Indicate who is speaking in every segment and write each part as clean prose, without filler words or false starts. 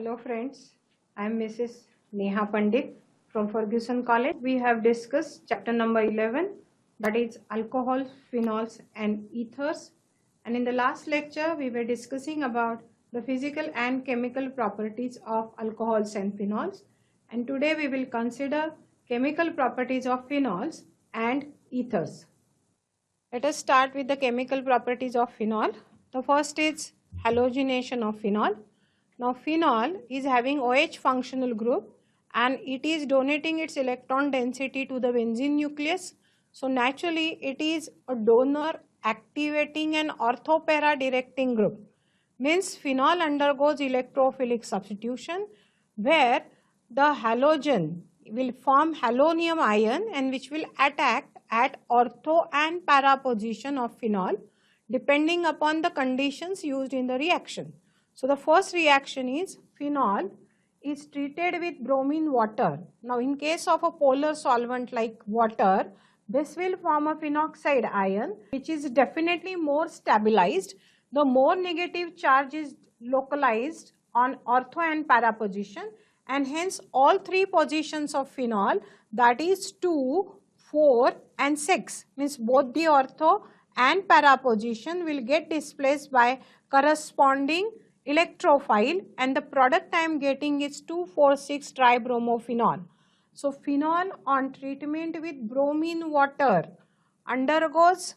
Speaker 1: Hello friends, I am Mrs. Neha Pandit from Ferguson College. We have discussed chapter number 11, that is alcohol, phenols and ethers, and in the last lecture we were discussing about the physical and chemical properties of alcohols and phenols, and today we will consider chemical properties of phenols and ethers. Let us start with the chemical properties of phenol. The first is halogenation of phenol. Now phenol is having OH functional group and it is donating its electron density to the benzene nucleus. So naturally it is a donor activating an orthopara directing group. Means phenol undergoes electrophilic substitution where the halogen will form halonium ion and which will attack at ortho and para position of phenol depending upon the conditions used in the reaction. So the first reaction is phenol is treated with bromine water. Now in case of a polar solvent like water, this will form a phenoxide ion which is definitely more stabilized. The more negative charge is localized on ortho and para position, and hence all three positions of phenol, that is 2, 4 and 6, means both the ortho and para position will get displaced by corresponding electrophile, and the product I am getting is 2,4,6 tribromophenol. So phenol on treatment with bromine water undergoes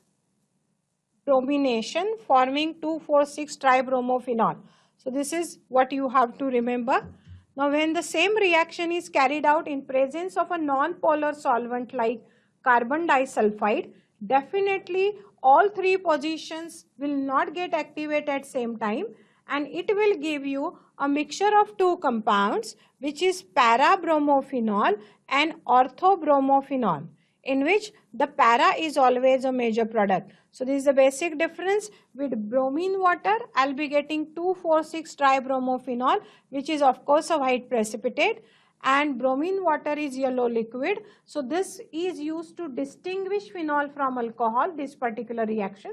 Speaker 1: bromination forming 2,4,6 tribromophenol. So this is what you have to remember. Now when the same reaction is carried out in presence of a non-polar solvent like carbon disulfide, definitely all three positions will not get activated at same time, and it will give you a mixture of two compounds which is para-bromophenol and ortho-bromophenol, in which the para is always a major product. So this is the basic difference. With bromine water I'll be getting 2,4,6 tribromophenol, which is of course a white precipitate, and bromine water is yellow liquid. So this is used to distinguish phenol from alcohol, this particular reaction.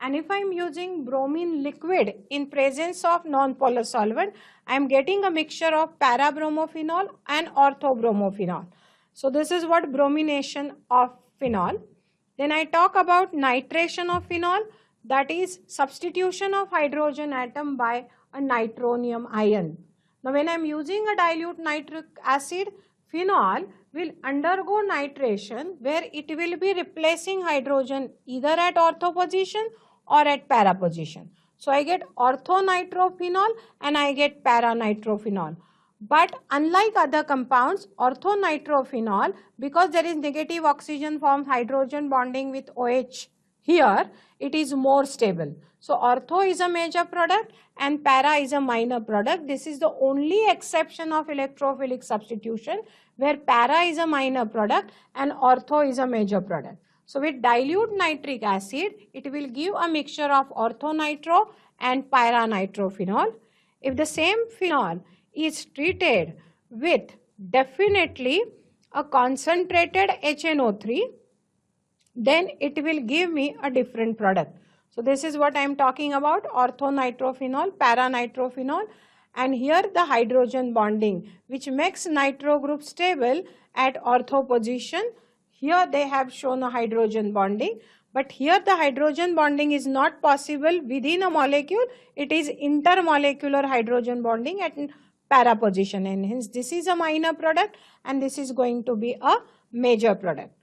Speaker 1: And if I am using bromine liquid in presence of non-polar solvent, I am getting a mixture of para-bromophenol and ortho-bromophenol. So this is what bromination of phenol. Then I talk about nitration of phenol, that is substitution of hydrogen atom by a nitronium ion. Now when I am using a dilute nitric acid, phenol will undergo nitration where it will be replacing hydrogen either at ortho position or at para position. So I get orthonitrophenol and I get paranitrophenol. But unlike other compounds, orthonitrophenol, because there is negative oxygen forms hydrogen bonding with OH here, it is more stable. So ortho is a major product and para is a minor product. This is the only exception of electrophilic substitution where para is a minor product and ortho is a major product. So with dilute nitric acid, it will give a mixture of orthonitro and paranitrophenol. If the same phenol is treated with definitely a concentrated HNO3, then it will give me a different product. So this is what I am talking about, orthonitrophenol, paranitrophenol, and here the hydrogen bonding which makes nitro group stable at ortho position. Here they have shown a hydrogen bonding, but here the hydrogen bonding is not possible within a molecule. It is intermolecular hydrogen bonding at para position, and hence this is a minor product and this is going to be a major product.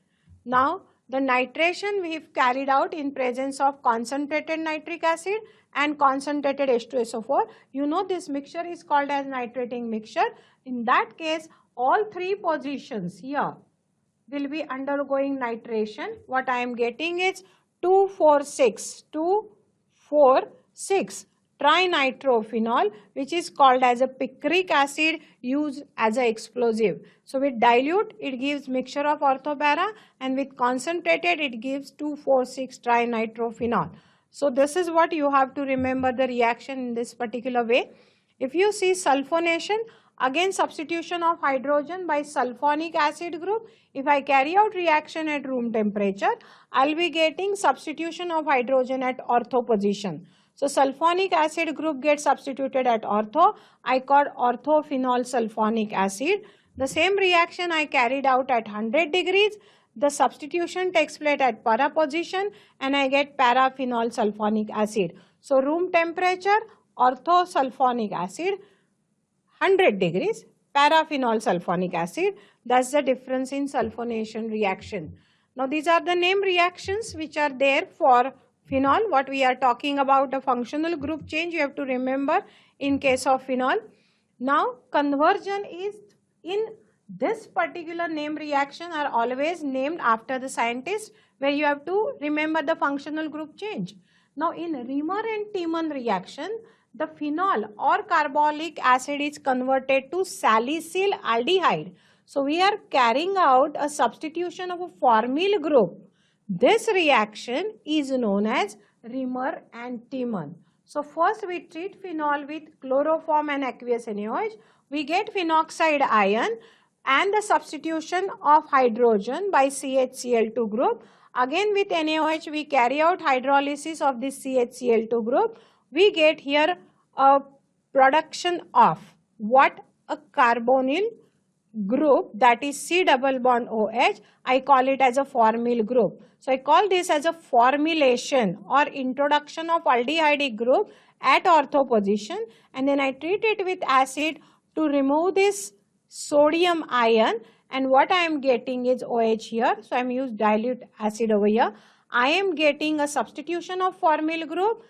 Speaker 1: Now the nitration we have carried out in presence of concentrated nitric acid and concentrated H2SO4. You know this mixture is called as nitrating mixture. In that case, all three positions here will be undergoing nitration. What I am getting is 2,4,6 trinitrophenol, which is called as a picric acid used as an explosive. So with dilute it gives mixture of orthopara, and with concentrated it gives 2,4,6 trinitrophenol. So this is what you have to remember the reaction in this particular way. If you see sulfonation, again substitution of hydrogen by sulfonic acid group. If I carry out reaction at room temperature, I will be getting substitution of hydrogen at ortho position. So sulfonic acid group gets substituted at ortho. I got orthophenol sulfonic acid. The same reaction I carried out at 100 degrees. The substitution takes place at para position and I get paraphenol sulfonic acid. So room temperature, orthosulfonic acid, 100 degrees, paraphenol sulfonic acid. That's the difference in sulfonation reaction. Now these are the name reactions which are there for phenol. What we are talking about, the functional group change, you have to remember in case of phenol. Now conversion is in this particular name reaction are always named after the scientist, where you have to remember the functional group change. Now in Reamer and Tiemann reaction, the phenol or carbolic acid is converted to salicyl aldehyde. So we are carrying out a substitution of a formyl group. This reaction is known as Reamer and Tiemann. So first we treat phenol with chloroform and aqueous NaOH. We get phenoxide ion and the substitution of hydrogen by CHCl2 group. Again with NaOH we carry out hydrolysis of this CHCl2 group. We get here a production of what? A carbonyl group, that is C double bond OH. I call it as a formyl group. So I call this as a formylation or introduction of aldehyde group at ortho position, and then I treat it with acid to remove this sodium ion, and what I am getting is OH here. So I am using dilute acid over here. I am getting a substitution of formyl group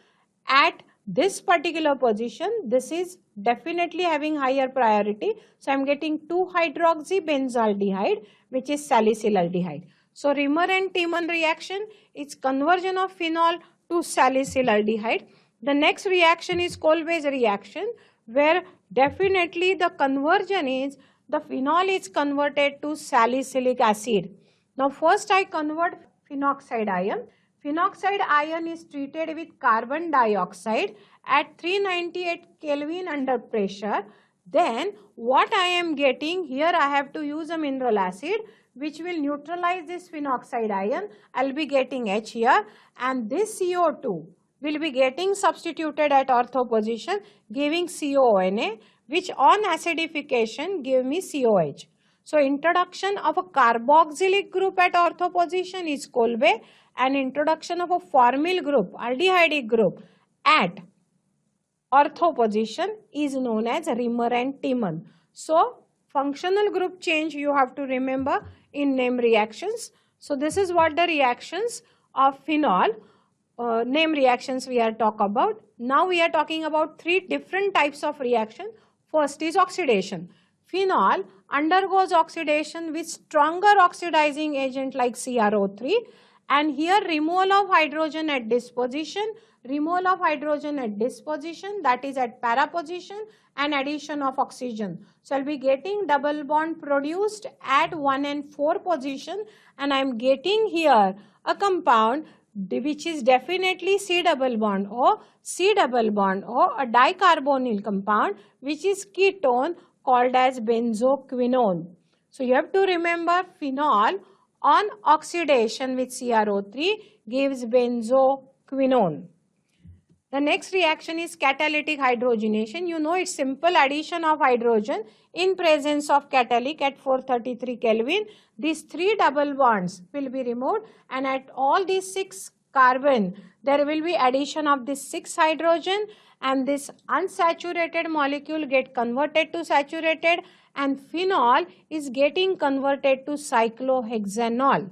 Speaker 1: at this particular position. This is definitely having higher priority. So I am getting 2-hydroxybenzaldehyde, which is salicyl aldehyde. So Reamer and Tiemann reaction is conversion of phenol to salicyl aldehyde. The next reaction is Kolbe's reaction, where definitely the conversion is the phenol is converted to salicylic acid. Now first I convert phenoxide ion. Phenoxide ion is treated with carbon dioxide at 398 Kelvin under pressure. Then what I am getting here, I have to use a mineral acid which will neutralize this phenoxide ion. I will be getting H here, and this CO2 will be getting substituted at ortho position, giving CONA, which on acidification give me COH. So introduction of a carboxylic group at ortho position is Kolbe, and introduction of a formyl group, aldehyde group at ortho position is known as Reamer and Tiemann. So functional group change you have to remember in name reactions. So this is what the reactions of phenol, name reactions we are talking about. Now we are talking about three different types of reaction. First is oxidation. Phenol undergoes oxidation with stronger oxidizing agent like CrO3, and here removal of hydrogen at this position, removal of hydrogen at this position, that is at para position, and addition of oxygen. So I will be getting double bond produced at 1 and 4 position, and I am getting here a compound which is definitely C double bond O, C double bond O, a dicarbonyl compound which is ketone called as benzoquinone. So you have to remember phenol on oxidation with CrO3 gives benzoquinone. The next reaction is catalytic hydrogenation. You know it's simple addition of hydrogen in presence of catalytic at 433 Kelvin. These 3 double bonds will be removed, and at all these 6 carbon there will be addition of this 6 hydrogen, and this unsaturated molecule get converted to saturated, and phenol is getting converted to cyclohexanol.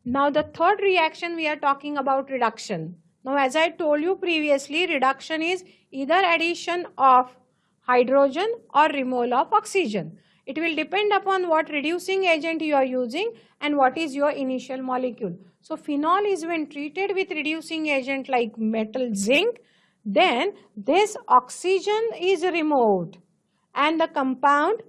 Speaker 1: Now the third reaction we are talking about reduction. Now as I told you previously, reduction is either addition of hydrogen or removal of oxygen. It will depend upon what reducing agent you are using and what is your initial molecule. So phenol is when treated with reducing agent like metal zinc, then this oxygen is removed and the compound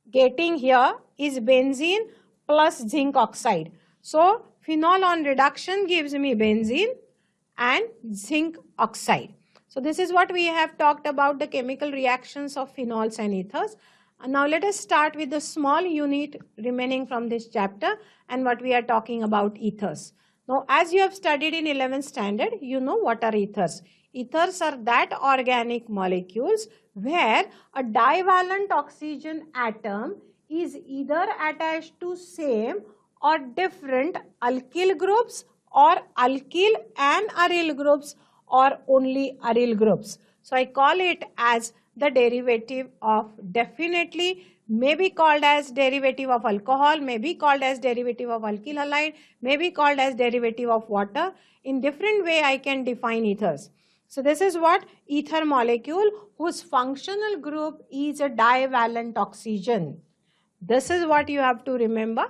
Speaker 1: getting here is benzene plus zinc oxide. So phenol on reduction gives me benzene and zinc oxide. So this is what we have talked about, the chemical reactions of phenols and ethers. And now let us start with the small unit remaining from this chapter and what we are talking about ethers. Now as you have studied in 11th standard, you know what are ethers. Ethers are that organic molecules where a divalent oxygen atom is either attached to same or different alkyl groups or alkyl and aryl groups or only aryl groups. So I call it as the derivative of, definitely may be called as derivative of alcohol, may be called as derivative of alkyl halide, may be called as derivative of water. In different way I can define ethers. So this is what ether molecule whose functional group is a divalent oxygen. This is what you have to remember,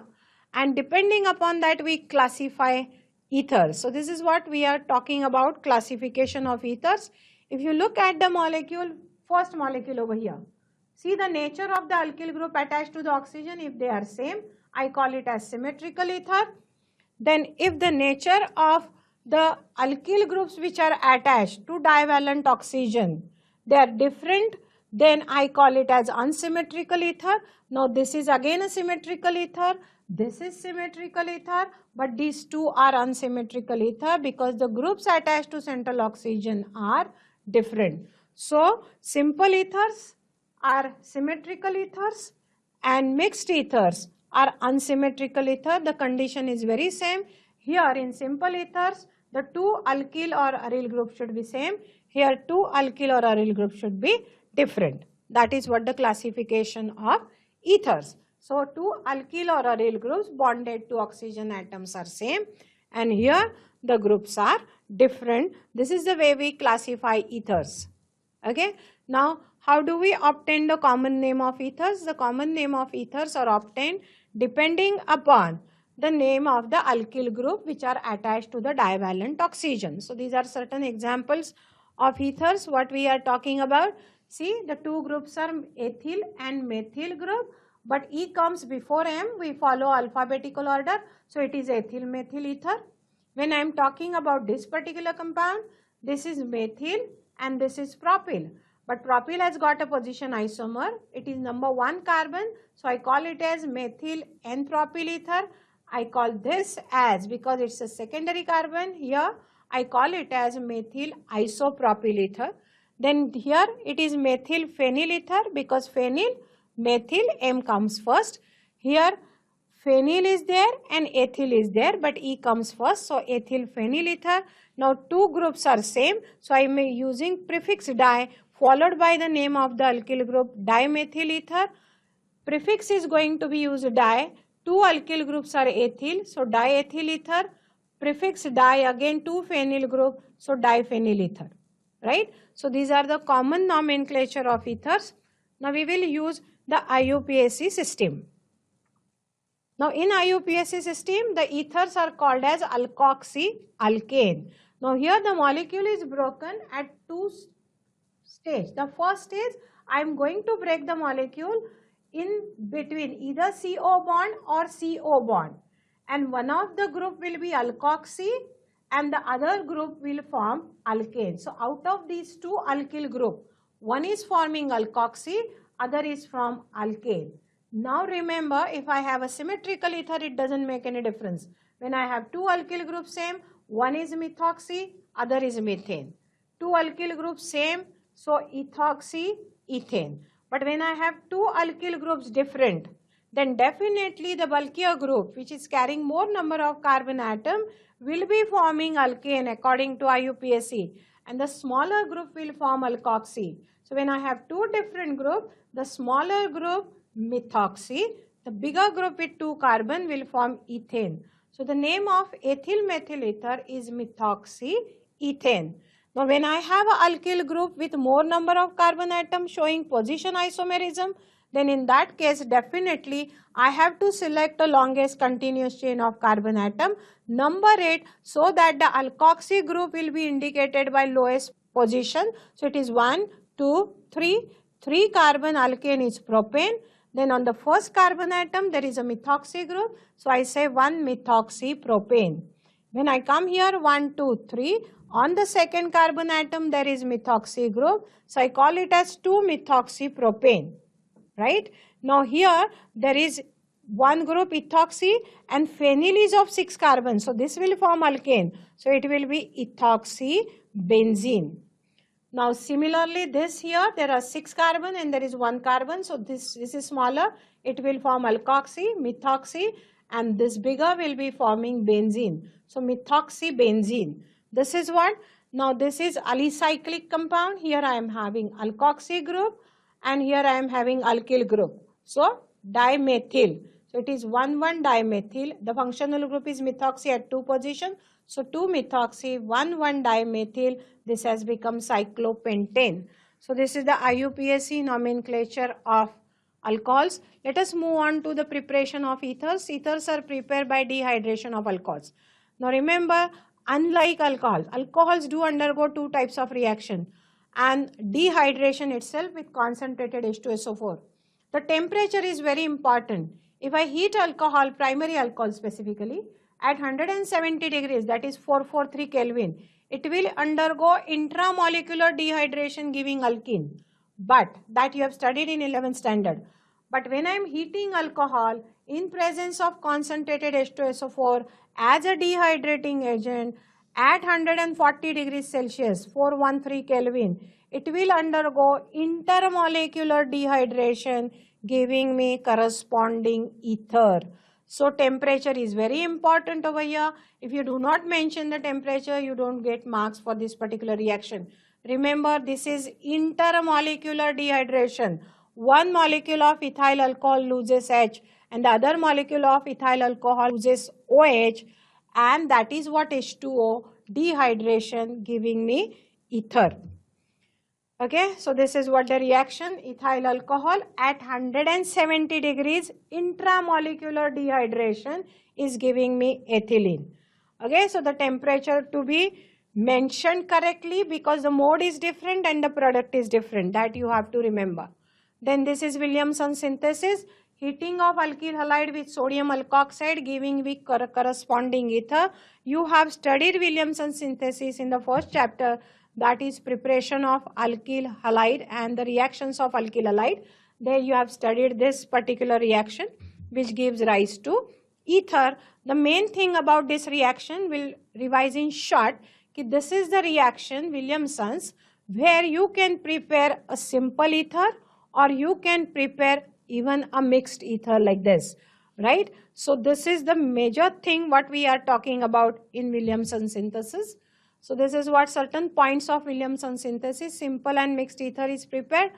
Speaker 1: and depending upon that we classify ethers. So this is what we are talking about, classification of ethers. If you look at the molecule, first molecule over here, see the nature of the alkyl group attached to the oxygen. If they are same, I call it as symmetrical ether. Then if the nature of the alkyl groups which are attached to divalent oxygen, they are different, then I call it as unsymmetrical ether. Now this is again a symmetrical ether, this is symmetrical ether, but these two are unsymmetrical ether because the groups attached to central oxygen are different. So simple ethers are symmetrical ethers and mixed ethers are unsymmetrical ether. The condition is very same. Here in simple ethers, the two alkyl or aryl groups should be same. Here two alkyl or aryl groups should be different. That is what the classification of ethers. So two alkyl or aryl groups bonded to oxygen atoms are same, and here the groups are different. This is the way we classify ethers. Okay. Now how do we obtain the common name of ethers? The common name of ethers are obtained depending upon the name of the alkyl group which are attached to the divalent oxygen. So these are certain examples of ethers what we are talking about. See, the two groups are ethyl and methyl group, but E comes before M. We follow alphabetical order, so it is ethyl methyl ether. When I am talking about this particular compound, this is methyl and this is propyl. But propyl has got a position isomer. It is number 1 carbon, so I call it as methyl N-propyl ether. I call this as, because it's a secondary carbon here, I call it as methyl isopropyl ether. Then here it is methyl phenyl ether because phenyl, methyl, M comes first. Here phenyl is there and ethyl is there, but E comes first, so ethyl phenyl ether. Now two groups are same, so I am using prefix di followed by the name of the alkyl group, dimethyl ether. Prefix is going to be used di. Two alkyl groups are ethyl, so diethyl ether. Prefix di, again two phenyl group, so diphenyl ether. Right? So these are the common nomenclature of ethers. Now we will use the IUPAC system. Now in IUPAC system, the ethers are called as alkoxy-alkane. Now here the molecule is broken at two stages. The first stage, I am going to break the molecule in between either CO bond or CO bond, and one of the group will be alkoxy and the other group will form alkane. So out of these two alkyl group, one is forming alkoxy, other is from alkane. Now remember, if I have a symmetrical ether, it doesn't make any difference. When I have two alkyl groups same, one is methoxy, other is methane. Two alkyl groups same, so ethoxy, ethane. But when I have two alkyl groups different, then definitely the bulkier group which is carrying more number of carbon atom will be forming alkane according to IUPAC, and the smaller group will form alkoxy. So when I have two different groups, the smaller group methoxy, the bigger group with two carbon will form ethane. So the name of ethyl methyl ether is methoxy ethane. Now when I have an alkyl group with more number of carbon atoms showing position isomerism, then in that case definitely I have to select the longest continuous chain of carbon atom, number it, so that the alkoxy group will be indicated by lowest position. So it is 1, 2, 3. 3 carbon alkane is propane. Then on the first carbon atom there is a methoxy group, so I say 1 methoxy propane. When I come here 1, 2, 3, on the second carbon atom there is methoxy group, so I call it as 2 methoxy propane. Right? Now here there is one group ethoxy and phenyl is of 6 carbons, so this will form alkane, so it will be ethoxy benzene. Now similarly this here, there are 6 carbon and there is 1 carbon. So this is smaller. It will form alkoxy, methoxy, and this bigger will be forming benzene. So methoxybenzene. This is what? Now this is alicyclic compound. Here I am having alkoxy group and here I am having alkyl group. So dimethyl. So it is 1,1-dimethyl. The functional group is methoxy at 2 position. So 2-methoxy, 1,1-dimethyl. This has become cyclopentane. So this is the IUPAC nomenclature of alcohols. Let us move on to the preparation of ethers. Ethers are prepared by dehydration of alcohols. Now remember, unlike alcohol, alcohols do undergo 2 types of reaction and dehydration itself with concentrated H2SO4. The temperature is very important. If I heat alcohol, primary alcohol specifically, at 170 degrees, that is 443 Kelvin, it will undergo intramolecular dehydration giving alkene. But that you have studied in 11th standard. But when I am heating alcohol in presence of concentrated H2SO4 as a dehydrating agent at 140 degrees Celsius, 413 Kelvin, it will undergo intermolecular dehydration giving me corresponding ether. So temperature is very important over here. If you do not mention the temperature, you don't get marks for this particular reaction. Remember, this is intermolecular dehydration. One molecule of ethyl alcohol loses H and the other molecule of ethyl alcohol loses OH, and that is what H2O, dehydration giving me ether. Okay, so this is what the reaction, ethyl alcohol at 170 degrees intramolecular dehydration is giving me ethylene. Okay, so the temperature to be mentioned correctly because the mode is different and the product is different, that you have to remember. Then this is Williamson synthesis, heating of alkyl halide with sodium alkoxide giving me corresponding ether. You have studied Williamson synthesis in the first chapter, that is preparation of alkyl halide and the reactions of alkyl halide. There you have studied this particular reaction which gives rise to ether. The main thing about this reaction will revise in short. This is the reaction Williamson's where you can prepare a simple ether or you can prepare even a mixed ether like this, right? So this is the major thing what we are talking about in Williamson synthesis. So this is what certain points of Williamson synthesis, simple and mixed ether is prepared.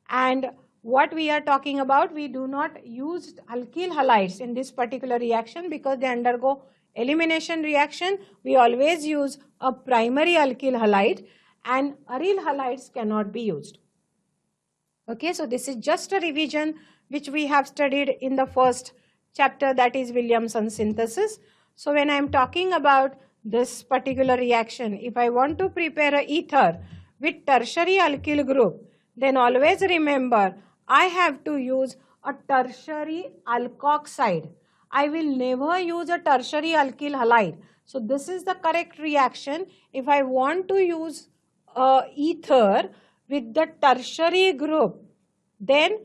Speaker 1: And what we are talking about, we do not use alkyl halides in this particular reaction because they undergo elimination reaction. We always use a primary alkyl halide and aryl halides cannot be used. Okay, so this is just a revision which we have studied in the first chapter, that is Williamson synthesis. So when I am talking about this particular reaction, if I want to prepare a ether with tertiary alkyl group, then always remember I have to use a tertiary alkoxide. I will never use a tertiary alkyl halide. So this is the correct reaction. If I want to use ether with the tertiary group, then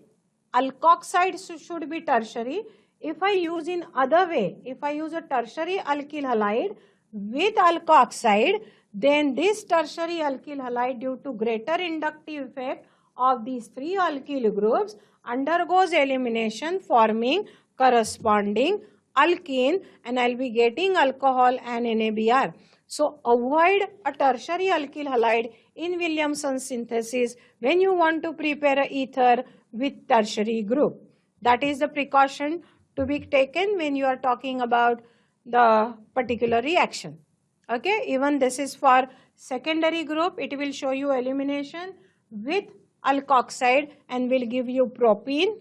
Speaker 1: alkoxide should be tertiary. If I use in other way, if I use a tertiary alkyl halide with alkoxide, then this tertiary alkyl halide, due to greater inductive effect of these 3 alkyl groups, undergoes elimination forming corresponding alkene, and I will be getting alcohol and NABR. So avoid a tertiary alkyl halide in Williamson synthesis when you want to prepare a ether with tertiary group. That is the precaution to be taken when you are talking about the particular reaction. Okay, even this is for secondary group, it will show you elimination with alkoxide and will give you propene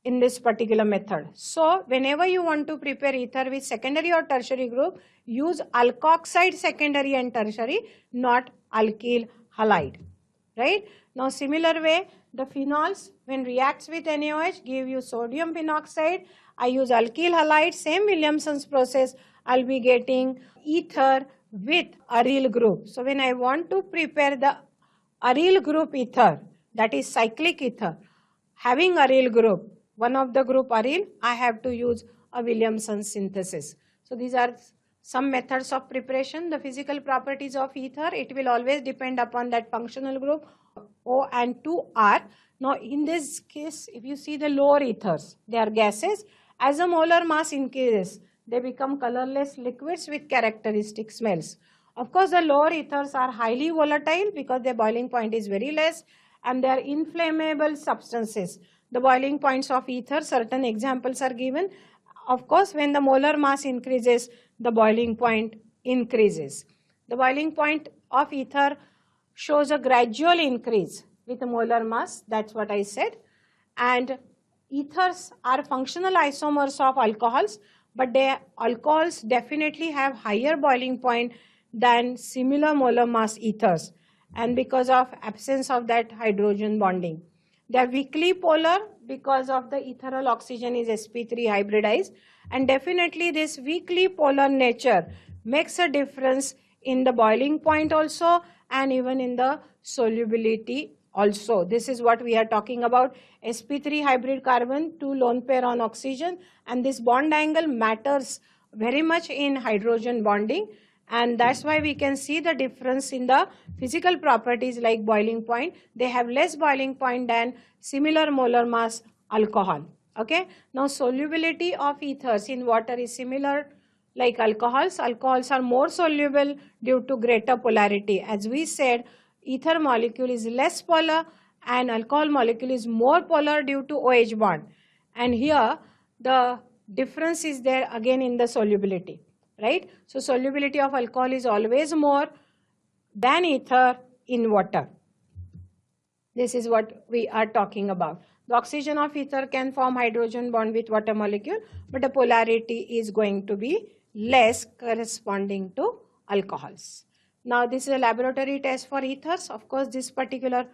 Speaker 1: in this particular method. So whenever you want to prepare ether with secondary or tertiary group, use alkoxide secondary and tertiary, not alkyl halide, right? Now similar way, the phenols when reacts with NaOH give you sodium phenoxide. I use alkyl halide, same Williamson's process, I'll be getting ether with aryl group. So when I want to prepare the aryl group ether, that is cyclic ether, having aryl group, one of the group aryl, I have to use a Williamson synthesis. So these are some methods of preparation. The physical properties of ether, it will always depend upon that functional group O and 2R. Now in this case, if you see the lower ethers, they are gases. As the molar mass increases, they become colorless liquids with characteristic smells. Of course, the lower ethers are highly volatile because their boiling point is very less, and they are inflammable substances. The boiling points of ether, certain examples are given. Of course, when the molar mass increases, the boiling point increases. The boiling point of ether shows a gradual increase with the molar mass, that's what I said. And ethers are functional isomers of alcohols, but alcohols definitely have higher boiling point than similar molar mass ethers, and because of absence of that hydrogen bonding. They are weakly polar because of the ethereal oxygen is sp3 hybridized, and definitely this weakly polar nature makes a difference in the boiling point also, and even in the solubility also. This is what we are talking about. sp3 hybrid carbon, 2 lone pair on oxygen, and this bond angle matters very much in hydrogen bonding, and that's why we can see the difference in the physical properties like boiling point. They have less boiling point than similar molar mass alcohol. Okay, now solubility of ethers in water is similar like alcohols. Alcohols are more soluble due to greater polarity. As we said, ether molecule is less polar and alcohol molecule is more polar due to OH bond. And here the difference is there again in the solubility, right? So solubility of alcohol is always more than ether in water. This is what we are talking about. The oxygen of ether can form hydrogen bond with water molecule, but the polarity is going to be less corresponding to alcohols. Now this is a laboratory test for ethers. Of course, this particular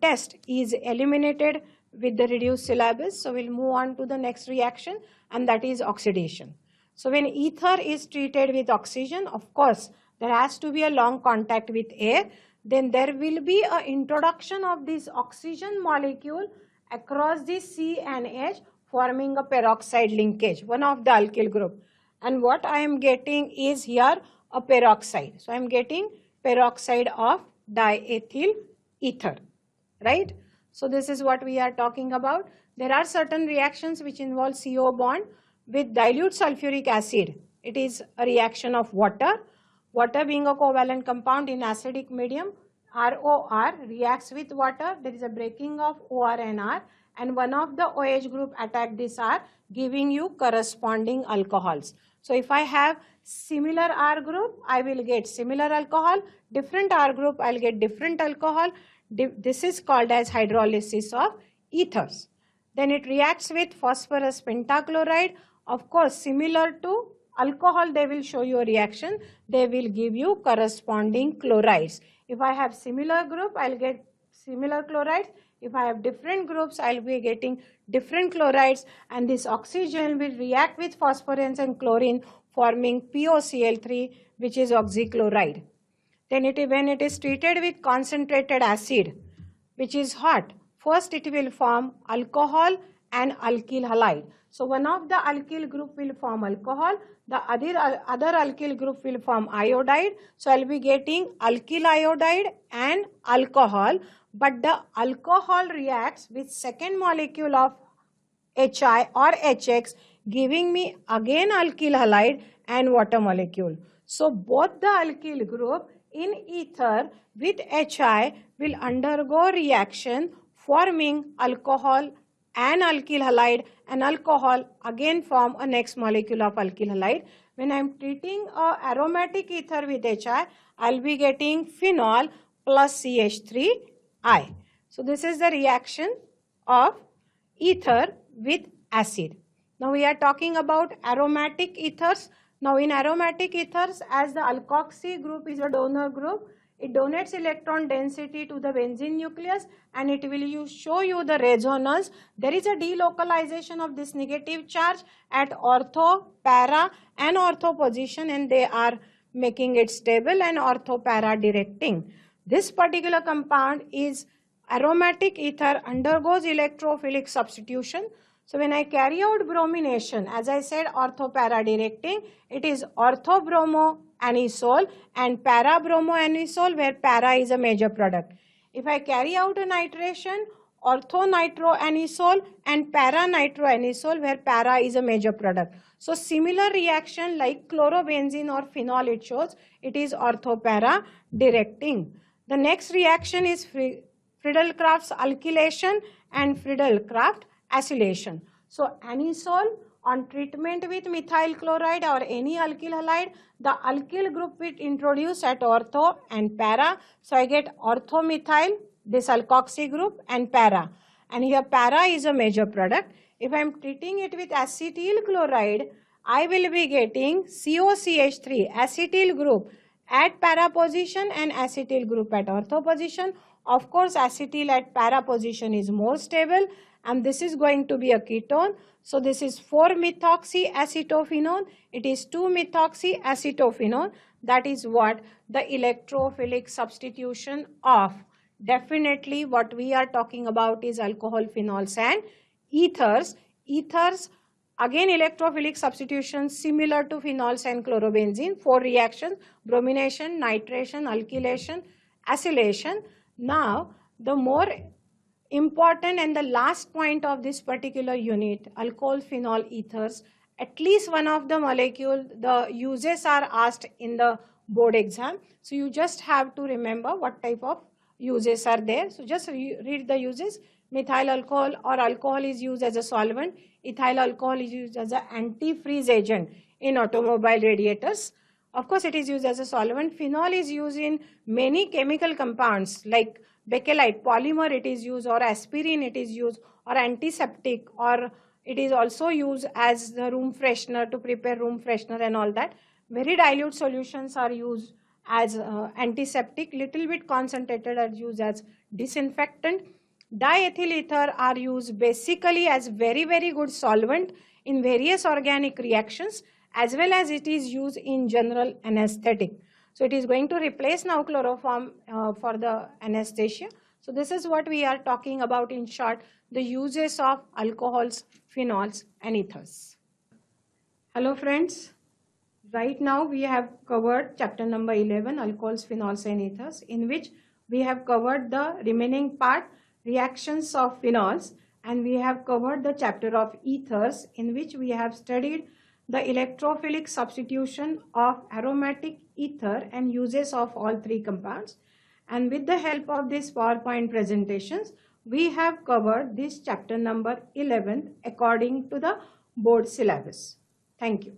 Speaker 1: test is eliminated with the reduced syllabus. So we'll move on to the next reaction, and that is oxidation. So when ether is treated with oxygen, of course, there has to be a long contact with air. Then there will be an introduction of this oxygen molecule across the C and H, forming a peroxide linkage, one of the alkyl group. And what I am getting is here a peroxide. So I am getting peroxide of diethyl ether, right? So this is what we are talking about. There are certain reactions which involve CO bond with dilute sulfuric acid. It is a reaction of water. Water being a covalent compound in acidic medium, ROR reacts with water. There is a breaking of OR and R, and one of the OH group attack this R, giving you corresponding alcohols. So if I have similar R group, I will get similar alcohol. Different R group, I will get different alcohol. This is called as hydrolysis of ethers. Then it reacts with phosphorus pentachloride. Of course, similar to alcohol, they will show you a reaction. They will give you corresponding chlorides. If I have similar group, I will get similar chlorides. If I have different groups, I will be getting different chlorides, and this oxygen will react with phosphorus and chlorine, forming POCl3, which is oxychloride. Then when it is treated with concentrated acid, which is hot, first it will form alcohol and alkyl halide. So one of the alkyl group will form alcohol, the other alkyl group will form iodide. So I will be getting alkyl iodide and alcohol, but the alcohol reacts with second molecule of HI or HX, giving me again alkyl halide and water molecule. So both the alkyl group in ether with HI will undergo reaction, forming alcohol and alkyl halide, and alcohol again form a next molecule of alkyl halide. When I am treating a aromatic ether with HI, I will be getting phenol plus CH3I. So this is the reaction of ether with acid. Now we are talking about aromatic ethers. Now in aromatic ethers, as the alkoxy group is a donor group, it donates electron density to the benzene nucleus, and it will show you the resonance. There is a delocalization of this negative charge at ortho, para and ortho position, and they are making it stable, and ortho para directing. This particular compound is aromatic ether, undergoes electrophilic substitution. So when I carry out bromination, as I said, ortho-para directing, it is ortho-bromoanisole and para-bromoanisole, where para is a major product. If I carry out a nitration, ortho-nitroanisole and para-nitroanisole, where para is a major product. So similar reaction like chlorobenzene or phenol, it shows it is ortho-para directing. The next reaction is Friedel-Crafts alkylation and Friedel-Crafts acylation. So anisole on treatment with methyl chloride or any alkyl halide, the alkyl group will introduce at ortho and para. So I get orthomethyl, this alkoxy group, and para. And here para is a major product. If I am treating it with acetyl chloride, I will be getting COCH3, acetyl group at para position and acetyl group at ortho position. Of course, acetyl at para position is more stable, and this is going to be a ketone. So this is 4-methoxyacetophenone. It is 2-methoxyacetophenone. That is what the electrophilic substitution of. Definitely what we are talking about is alcohol, phenols and ethers. Ethers, again electrophilic substitution similar to phenols and chlorobenzene. 4 reactions: bromination, nitration, alkylation, acylation. Now the more important and the last point of this particular unit, alcohol, phenol, ethers, at least one of the molecule, the uses are asked in the board exam. So you just have to remember what type of uses are there. So just read the uses. Methyl alcohol or alcohol is used as a solvent. Ethyl alcohol is used as an antifreeze agent in automobile radiators. Of course, it is used as a solvent. Phenol is used in many chemical compounds like bakelite, polymer it is used, or aspirin it is used, or antiseptic, or it is also used as the room freshener to prepare room freshener and all that. Very dilute solutions are used as antiseptic, little bit concentrated are used as disinfectant. Diethyl ether are used basically as very good solvent in various organic reactions, as well as it is used in general anesthetic. So it is going to replace now chloroform for the anesthesia. So this is what we are talking about in short, the uses of alcohols, phenols and ethers. Hello friends, right now we have covered chapter number 11, alcohols, phenols and ethers, in which we have covered the remaining part, reactions of phenols, and we have covered the chapter of ethers, in which we have studied the electrophilic substitution of aromatic ether and uses of all 3 compounds. And with the help of these PowerPoint presentations, we have covered this chapter number 11 according to the board syllabus. Thank you.